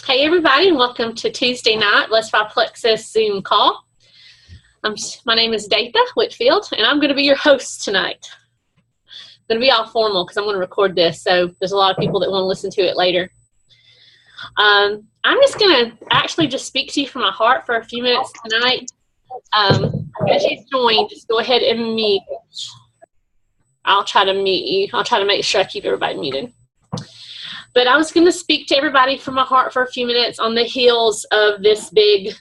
Hey everybody, and welcome to Tuesday night Let's Fly Plexus Zoom call. My name is Datha Whitfield, and I'm going to be your host tonight. I'm going to be all formal because I'm going to record this, so there's a lot of people that want to listen to it later. I'm just going to actually just speak to you from my heart for a few minutes tonight. As you join, just go ahead and mute. I'll try to mute you. I'll try to make sure I keep everybody muted. But I was going to speak to everybody from my heart for a few minutes on the heels of this big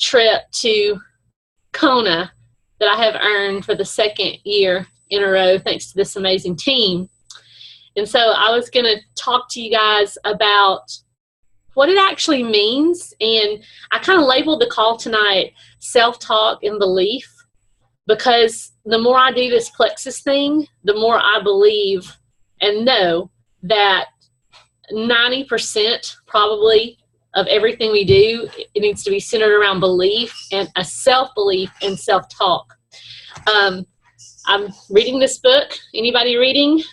trip to Kona that I have earned for the second year in a row thanks to this amazing team. And so I was going to talk to you guys about what it actually means. And I kind of labeled the call tonight self-talk and belief, because the more I do this plexus thing, the more I believe and know that 90% probably of everything we do, it needs to be centered around belief and a self-belief and self-talk. I'm reading this book. Anybody reading?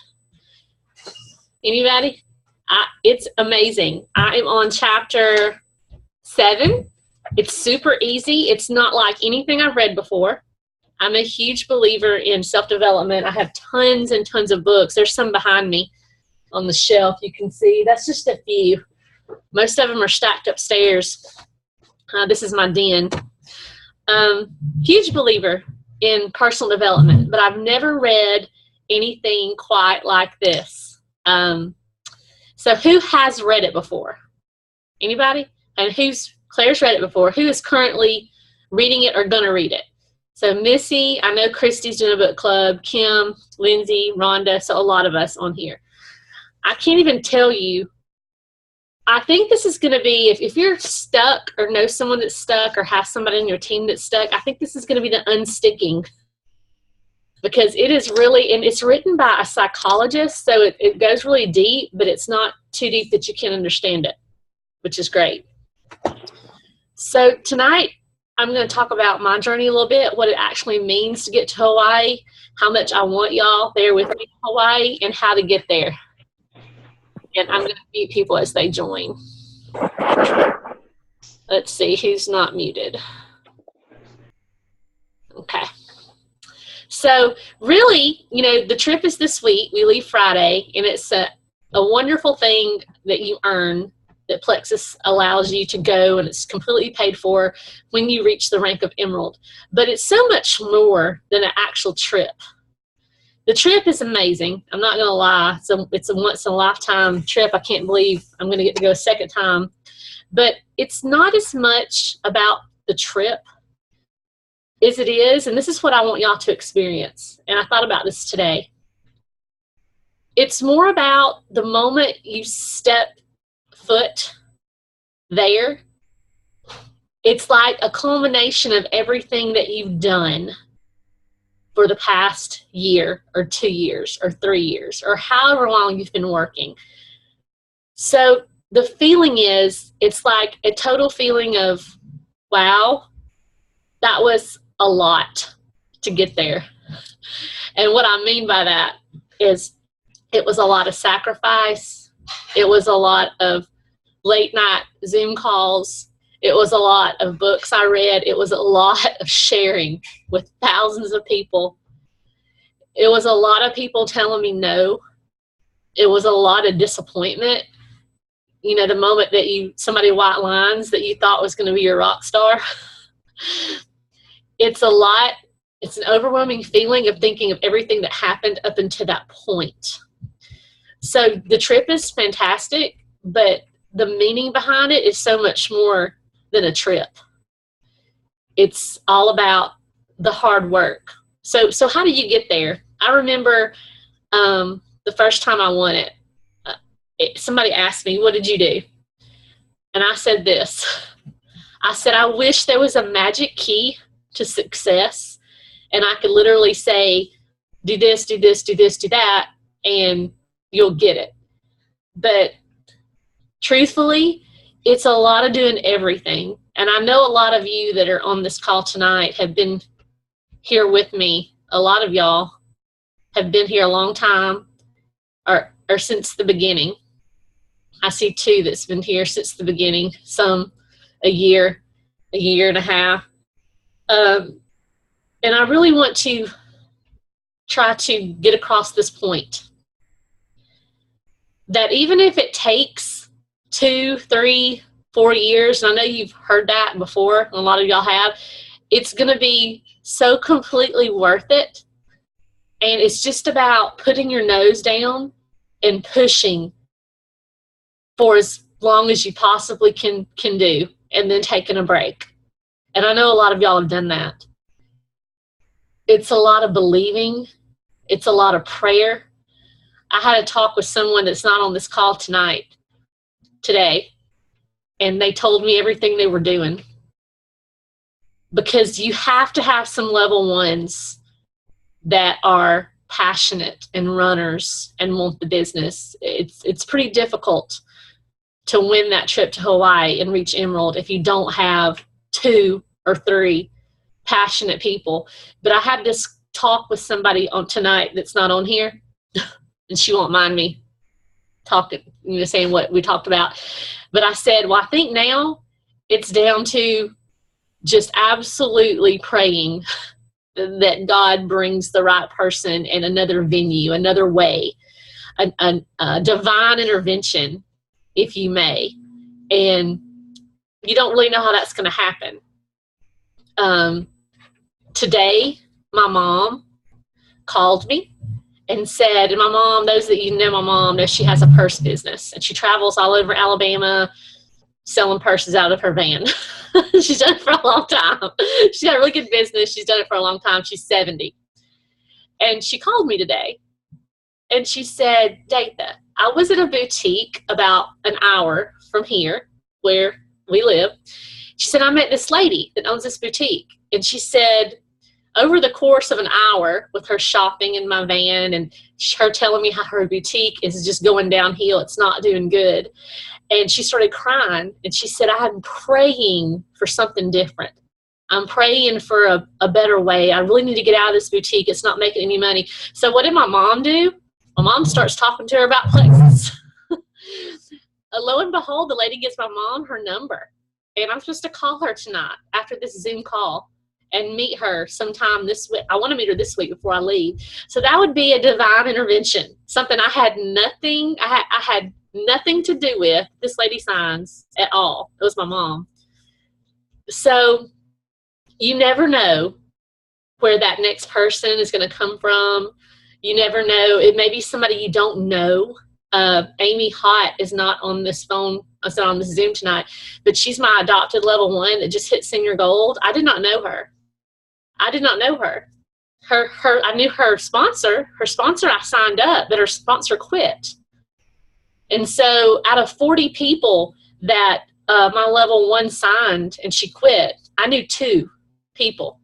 Anybody? It's amazing. I am on chapter 7. It's super easy. It's not like anything I've read before. I'm a huge believer in self-development. I have tons and tons of books. There's some behind me on the shelf. You can see that's just a few. Most of them are stacked upstairs. This is my den. Huge believer in personal development, but I've never read anything quite like this. So who has read it before? Anybody? And Claire's read it before? Who is currently reading it or gonna read it? So Missy, I know Christy's doing a book club, Kim, Lindsay, Rhonda, so a lot of us on here. I can't even tell you. I think this is going to be, if you're stuck or know someone that's stuck or have somebody in your team that's stuck, I think this is going to be the unsticking, because it is really, and it's written by a psychologist, so it goes really deep, but it's not too deep that you can't understand it, which is great. So tonight, I'm going to talk about my journey a little bit, what it actually means to get to Hawaii, how much I want y'all there with me in Hawaii, and how to get there. And I'm going to mute people as they join. Let's see who's not muted. Okay. So really, the trip is this week. We leave Friday, and it's a wonderful thing that you earn, that Plexus allows you to go, and it's completely paid for when you reach the rank of Emerald. But it's so much more than an actual trip. The trip is amazing. I'm not going to lie. It's a once-in-a-lifetime trip. I can't believe I'm going to get to go a second time. But it's not as much about the trip as it is, and this is what I want y'all to experience, and I thought about this today. It's more about the moment you step foot there. It's like a culmination of everything that you've done for the past year or 2 years or 3 years or however long you've been working. So the feeling is, it's like a total feeling of, wow, that was a lot to get there. And what I mean by that is it was a lot of sacrifice. It was a lot of late night Zoom calls. It was a lot of books I read. It was a lot of sharing with thousands of people. It was a lot of people telling me no. It was a lot of disappointment. The moment that somebody white lines that you thought was going to be your rock star. It's a lot. It's an overwhelming feeling of thinking of everything that happened up until that point. So the trip is fantastic, but the meaning behind it is so much more than a trip. It's all about the hard work. So how do you get there? I remember the first time I won it, somebody asked me, what did you do? And I said this. I said, I wish there was a magic key to success, and I could literally say, do this, do this, do this, do that, and you'll get it. But truthfully, it's a lot of doing everything. And I know a lot of you that are on this call tonight have been here with me. A lot of y'all have been here a long time or since the beginning. I see two that's been here since the beginning, some a year and a half. And I really want to try to get across this point that even if it takes 2, 3, 4 years, and I know you've heard that before, a lot of y'all have, it's going to be so completely worth it. And it's just about putting your nose down and pushing for as long as you possibly can do, and then taking a break. And I know a lot of y'all have done that. It's a lot of believing. It's a lot of prayer. I had a talk with someone that's not on this call today, and they told me everything they were doing. Because you have to have some level ones that are passionate and runners and want the business. It's pretty difficult to win that trip to Hawaii and reach Emerald if you don't have 2 or 3 passionate people. But I had this talk with somebody on tonight that's not on here, and she won't mind me talking, saying what we talked about. But I said, well, I think now it's down to just absolutely praying that God brings the right person in another venue, another way, a divine intervention, if you may. And you don't really know how that's going to happen. Today, my mom called me and said, and my mom, those that you know my mom, know she has a purse business, and she travels all over Alabama selling purses out of her van. She's done it for a long time. She's got a really good business. She's done it for a long time. She's 70. And she called me today, and she said, Datha, I was at a boutique about an hour from here where we live. She said, I met this lady that owns this boutique. And she said, over the course of an hour with her shopping in my van and her telling me how her boutique is just going downhill, it's not doing good. And she started crying, and she said, I'm praying for something different. I'm praying for a better way. I really need to get out of this boutique. It's not making any money. So what did my mom do? My mom starts talking to her about Plexus. Lo and behold, the lady gives my mom her number. And I'm supposed to call her tonight after this Zoom call and meet her sometime this week. I want to meet her this week before I leave. So that would be a divine intervention, something I had nothing to do with. This lady signs at all. It was my mom. So you never know where that next person is going to come from. You never know. It may be somebody you don't know. Amy Hott is not on this phone. It's not on this Zoom tonight, but she's my adopted level 1 that just hit senior gold. I did not know her. I knew her sponsor. Her sponsor I signed up, but her sponsor quit. And so out of 40 people that my level 1 signed and she quit, I knew 2 people.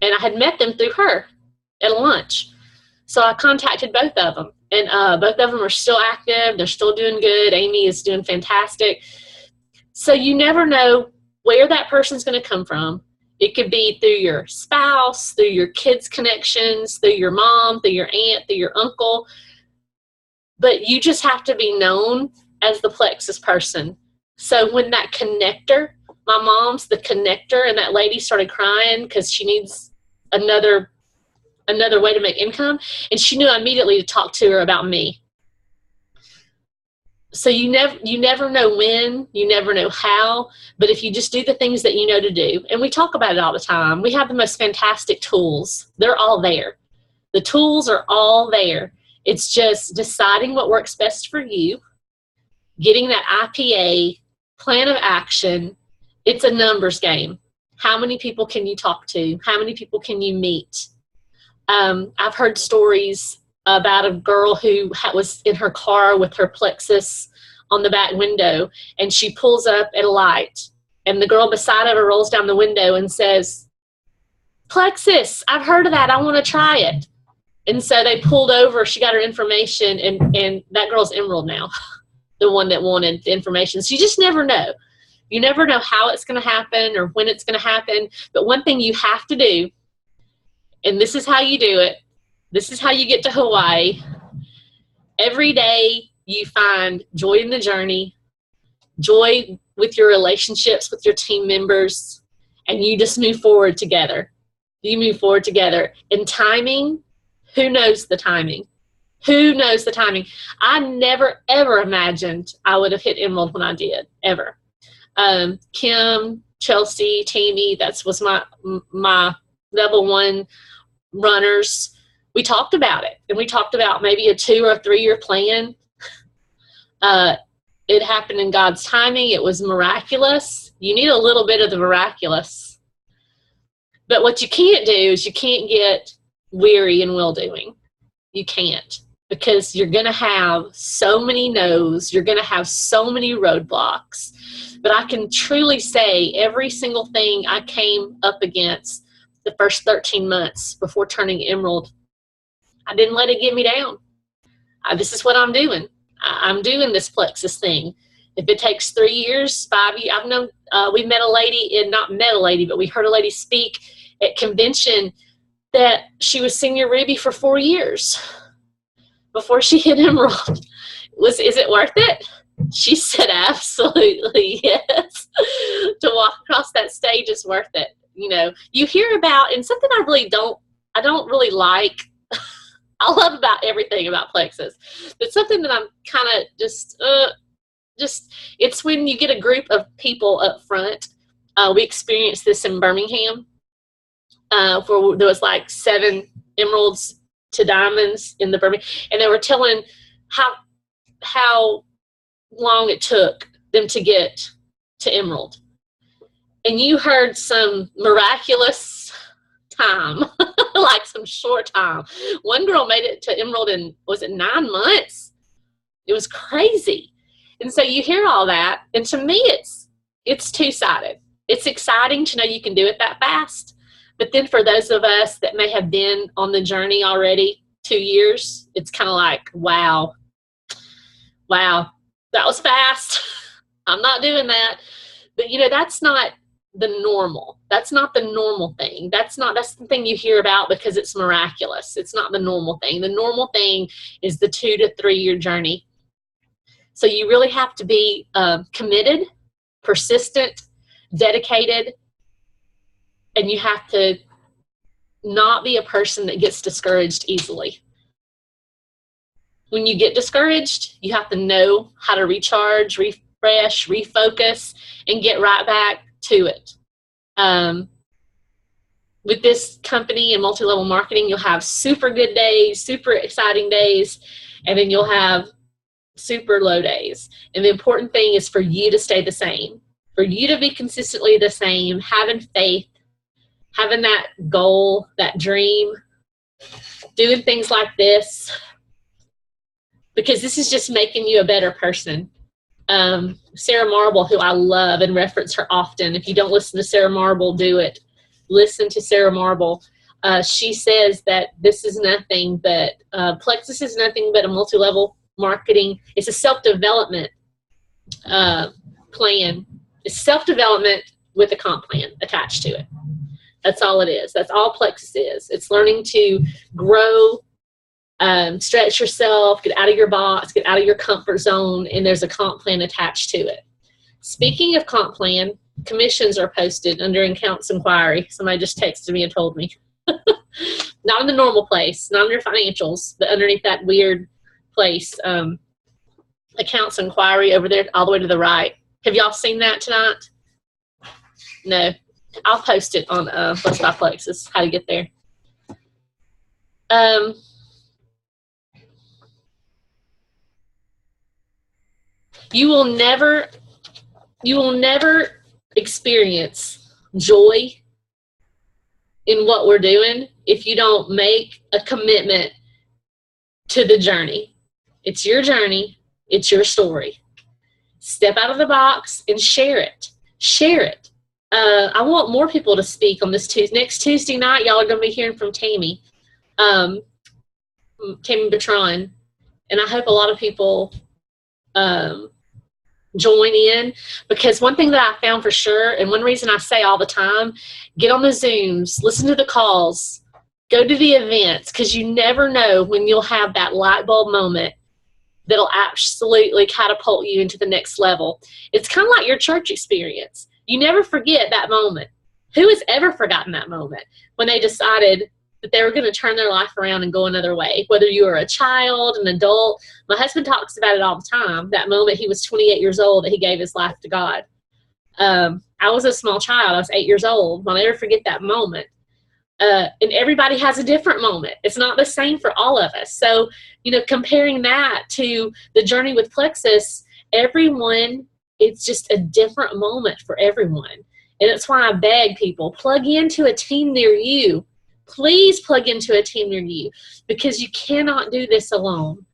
And I had met them through her at a lunch. So I contacted both of them. And both of them are still active. They're still doing good. Amy is doing fantastic. So you never know where that person's going to come from. It could be through your spouse, through your kids' connections, through your mom, through your aunt, through your uncle. But you just have to be known as the Plexus person. So when that connector, my mom's the connector, and that lady started crying because she needs another way to make income, and she knew immediately to talk to her about me. So you never know when, you never know how, but if you just do the things that you know to do, and we talk about it all the time, we have the most fantastic tools. They're all there. The tools are all there. It's just deciding what works best for you, getting that IPA, plan of action. It's a numbers game. How many people can you talk to? How many people can you meet? I've heard stories about a girl who was in her car with her Plexus on the back window, and she pulls up at a light, and the girl beside of her rolls down the window and says, Plexus, I've heard of that. I want to try it. And so they pulled over. She got her information, and that girl's Emerald now, the one that wanted the information. So you just never know. You never know how it's going to happen or when it's going to happen. But one thing you have to do, and this is how you do it, this is how you get to Hawaii. Every day you find joy in the journey, joy with your relationships with your team members, and you just move forward together. You move forward together. And timing, who knows the timing? Who knows the timing? I never, ever imagined I would have hit Emerald when I did, ever. Kim, Chelsea, Tammy, that was my level one runners. We talked about it, and we talked about maybe a 2 or 3 year plan. It happened in God's timing. It was miraculous. You need a little bit of the miraculous. But what you can't do is you can't get weary in well-doing. You can't, because you're going to have so many no's. You're going to have so many roadblocks. But I can truly say every single thing I came up against the first 13 months before turning Emerald, I didn't let it get me down. This is what I'm doing. I'm doing this Plexus thing. If it takes 3 years, 5 years, I've known, we met a lady, and not met a lady, but we heard a lady speak at convention that she was Senior Ruby for 4 years before she hit Emerald. Is it worth it? She said, absolutely, yes. To walk across that stage is worth it. You know, you hear about, and something I don't really like, I love about everything about Plexus, but something that I'm kind of just, it's when you get a group of people up front. We experienced this in Birmingham, where there was like 7 emeralds to diamonds in the Birmingham, and they were telling how long it took them to get to Emerald. And you heard some miraculous time, like some short time. One girl made it to Emerald in, was it 9 months? It was crazy. And so you hear all that, and to me it's two-sided. It's exciting to know you can do it that fast, but then for those of us that may have been on the journey already 2 years, it's kind of like, wow, that was fast. I'm not doing that. But you know, that's not the normal. That's not the normal thing. That's the thing you hear about because it's miraculous. It's not the normal thing. The normal thing is the 2 to 3 year journey. So you really have to be committed, persistent, dedicated, and you have to not be a person that gets discouraged easily. When you get discouraged, you have to know how to recharge, refresh, refocus, and get right back to it. With this company and multi-level marketing, you'll have super good days, super exciting days, and then you'll have super low days. And the important thing is for you to stay the same, for you to be consistently the same, having faith, having that goal, that dream, doing things like this, because this is just making you a better person. Sarah Marble, who I love and reference her often. If you don't listen to Sarah Marble, do it. Listen to Sarah Marble. She says that this is nothing but, Plexus is nothing but a multi-level marketing. It's a self-development plan. It's self-development with a comp plan attached to it. That's all it is. That's all Plexus is. It's learning to grow, stretch yourself, get out of your box, get out of your comfort zone, and there's a comp plan attached to it. Speaking of comp plan, commissions are posted under accounts inquiry. Somebody just texted me and told me. Not in the normal place, not under financials, but underneath that weird place, accounts inquiry over there all the way to the right. Have y'all seen that tonight? No. I'll post it on Let's Buy Plexus, how to get there. You will never experience joy in what we're doing if you don't make a commitment to the journey. It's your journey. It's your story. Step out of the box and share it. Share it. I want more people to speak on this Tuesday. Next Tuesday night, y'all are going to be hearing from Tammy Bertrand, and I hope a lot of people join in, because one thing that I found for sure, and one reason I say all the time, get on the Zooms, listen to the calls, go to the events, because you never know when you'll have that light bulb moment that'll absolutely catapult you into the next level. It's kind of like your church experience. You never forget that moment. Who has ever forgotten that moment when they decided that they were going to turn their life around and go another way? Whether you were a child, an adult. My husband talks about it all the time, that moment he was 28 years old that he gave his life to God. I was a small child. I was 8 years old. I'll never forget that moment. And everybody has a different moment. It's not the same for all of us. So, comparing that to the journey with Plexus, everyone, it's just a different moment for everyone. And that's why I beg people, plug into a team near you. Please plug into a team near you, because you cannot do this alone.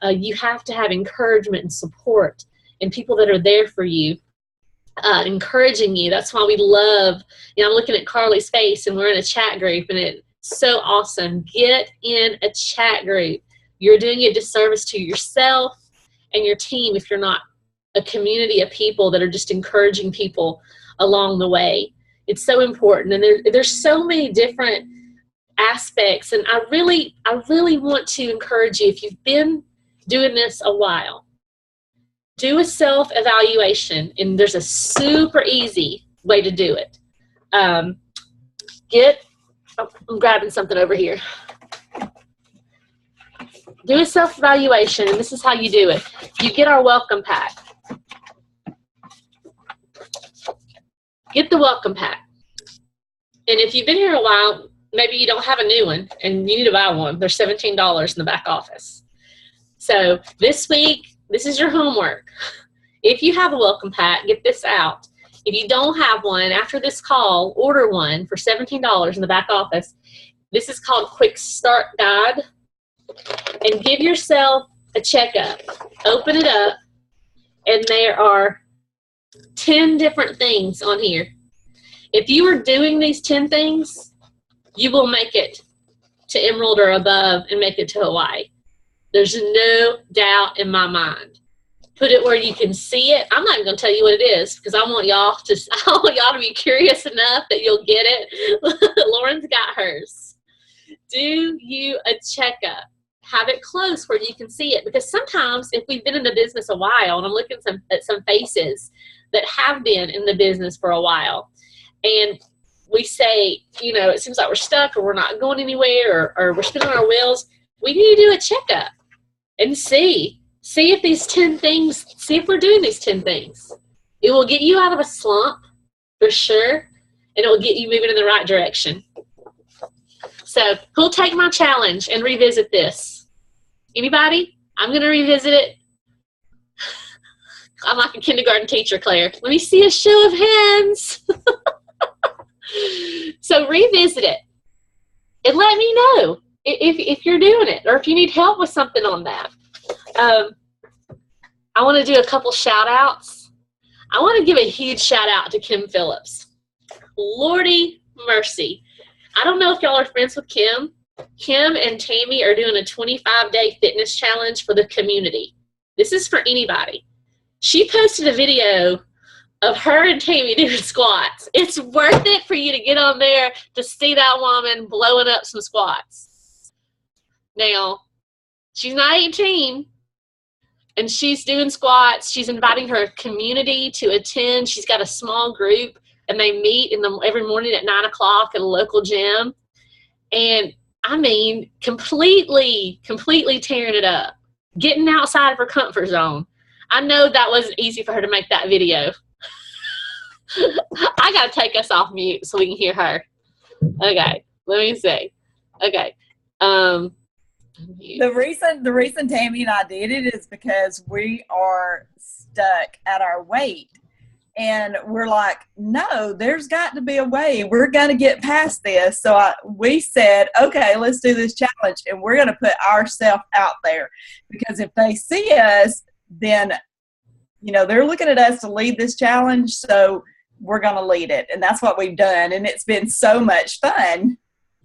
You have to have encouragement and support and people that are there for you, encouraging you. That's why we love, I'm looking at Carly's face, and we're in a chat group, and it's so awesome. Get in a chat group. You're doing a disservice to yourself and your team if you're not a community of people that are just encouraging people along the way. It's so important, and there's so many different aspects, and I really want to encourage you, if you've been doing this a while, do a self-evaluation, and there's a super easy way to do it. I'm grabbing something over here. Do a self-evaluation, and this is how you do it. You get our welcome pack. Get the welcome pack. And if you've been here a while, maybe you don't have a new one, and you need to buy one. They're $17 in the back office. So this week, this is your homework. If you have a welcome pack, get this out. If you don't have one, after this call, order one for $17 in the back office. This is called Quick Start Guide. And give yourself a checkup. Open it up, and there are 10 different things on here. If you are doing these 10 things, you will make it to Emerald or above and make it to Hawaii. There's no doubt in my mind. Put it where you can see it. I'm not even going to tell you what it is, because I want y'all to be curious enough that you'll get it. Lauren's got hers. Do you a checkup. Have it close where you can see it, because sometimes if we've been in the business a while, and I'm looking at some faces that have been in the business for a while, and we say, it seems like we're stuck, or we're not going anywhere, or we're spinning our wheels, we need to do a checkup and see if these 10 things, see if we're doing these 10 things. It will get you out of a slump for sure, and it will get you moving in the right direction. So who'll take my challenge and revisit this? Anybody? I'm going to revisit it. I'm like a kindergarten teacher, Claire. Let me see a show of hands. So revisit it and let me know if you're doing it, or if you need help with something on that. I want to do a couple shout outs. I want to give a huge shout out to Kim Phillips. Lordy mercy. I don't know if y'all are friends with Kim. Kim and Tammy are doing a 25-day fitness challenge for the community. This is for anybody. She posted a video of her and Tammy doing squats. It's worth it for you to get on there to see that woman blowing up some squats. Now, she's not 18, and she's doing squats. She's inviting her community to attend. She's got a small group, and they meet every morning at 9 o'clock at a local gym. And I mean, completely tearing it up, getting outside of her comfort zone. I know that wasn't easy for her to make that video. I got to take us off mute so we can hear her. Okay, let me see. Okay. The reason Tammy and I did it is because we are stuck at our weight. And we're like, no, there's got to be a way. We're going to get past this. So we said, okay, let's do this challenge. And we're going to put ourselves out there. Because if they see us, then, they're looking at us to lead this challenge. So we're going to lead it. And that's what we've done. And it's been so much fun.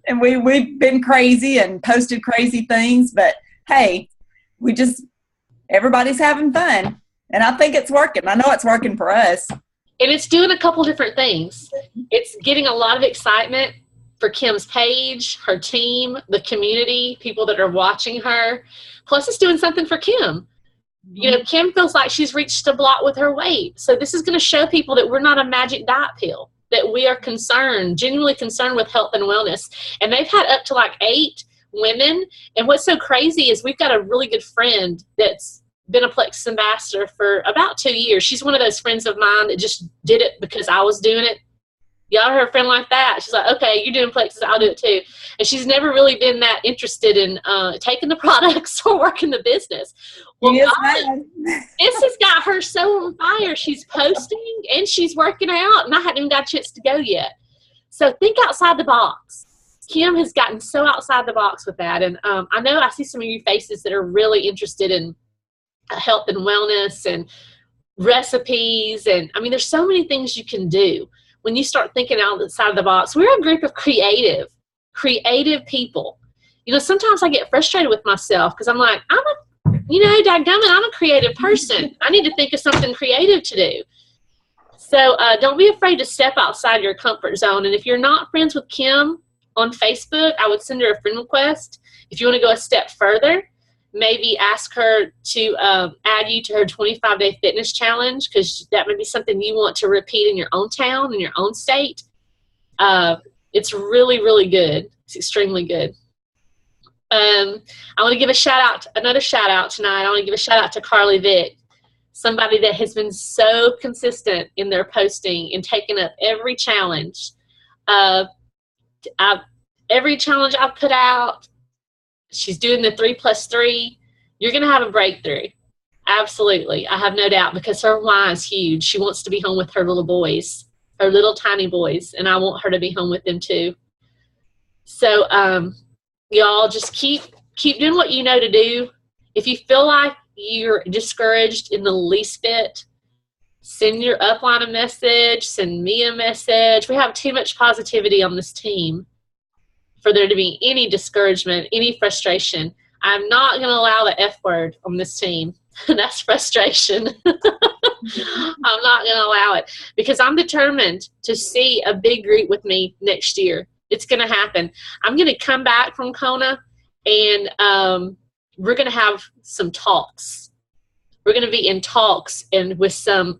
And we've been crazy and posted crazy things. But, hey, everybody's having fun. And I think it's working. I know it's working for us. And it's doing a couple different things. It's getting a lot of excitement for Kim's page, her team, the community, people that are watching her. Plus, it's doing something for Kim. You know, Kim feels like she's reached a block with her weight. So this is going to show people that we're not a magic diet pill, that we are concerned, genuinely concerned with health and wellness. And they've had up to like 8 women. And what's so crazy is we've got a really good friend that's been a Plexus ambassador for about 2 years. She's one of those friends of mine that just did it because I was doing it. Y'all heard a friend like that? She's like, okay, you're doing Plexus, I'll do it too. And she's never really been that interested in taking the products or working the business. Well, this has got her so on fire. She's posting and she's working out, and I haven't even got a chance to go yet. So think outside the box. Kim has gotten so outside the box with that. And I know I see some of you faces that are really interested in health and wellness and recipes. And I mean, there's so many things you can do when you start thinking outside of the box. We're a group of creative people. You know, sometimes I get frustrated with myself because I'm like, dadgummit, I'm a creative person. I need to think of something creative to do. So don't be afraid to step outside your comfort zone. And if you're not friends with Kim on Facebook, I would send her a friend request. If you want to go a step further, maybe ask her to add you to her 25-day fitness challenge, because that may be something you want to repeat in your own town, in your own state. It's really, really good. It's extremely good. I want to give another shout out tonight. I want to give a shout out to Carly Vick, somebody that has been so consistent in their posting and taking up every challenge. Every challenge I've put out, she's doing the 3+3. You're going to have a breakthrough. Absolutely. I have no doubt, because her why is huge. She wants to be home with her little boys, her little tiny boys, and I want her to be home with them too. So y'all just keep doing what you know to do. If you feel like you're discouraged in the least bit, send your upline a message, send me a message. We have too much positivity on this team for there to be any discouragement, any frustration. I'm not going to allow the F word on this team. That's frustration. I'm not going to allow it, because I'm determined to see a big group with me next year. It's going to happen. I'm going to come back from Kona, and we're going to have some talks. We're going to be in talks and with some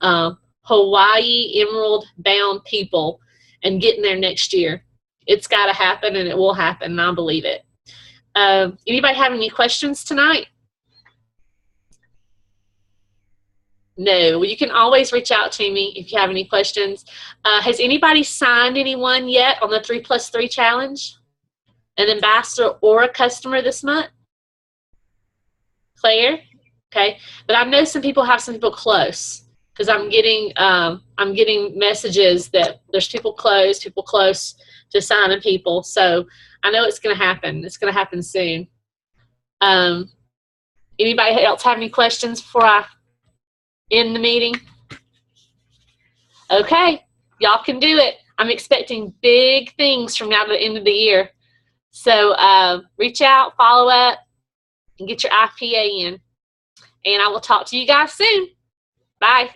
Hawaii Emerald bound people and getting there next year. It's got to happen, and it will happen, and I believe it. Anybody have any questions tonight? No. Well, you can always reach out to me if you have any questions. Has anybody signed anyone yet on the 3+3 challenge? An ambassador or a customer this month? Claire? Okay. But I know some people have some people close, because I'm getting messages that there's people close to signing people. So I know it's going to happen. It's going to happen soon. Anybody else have any questions before I end the meeting? Okay. Y'all can do it. I'm expecting big things from now to the end of the year. So reach out, follow up, and get your IPA in. And I will talk to you guys soon. Bye.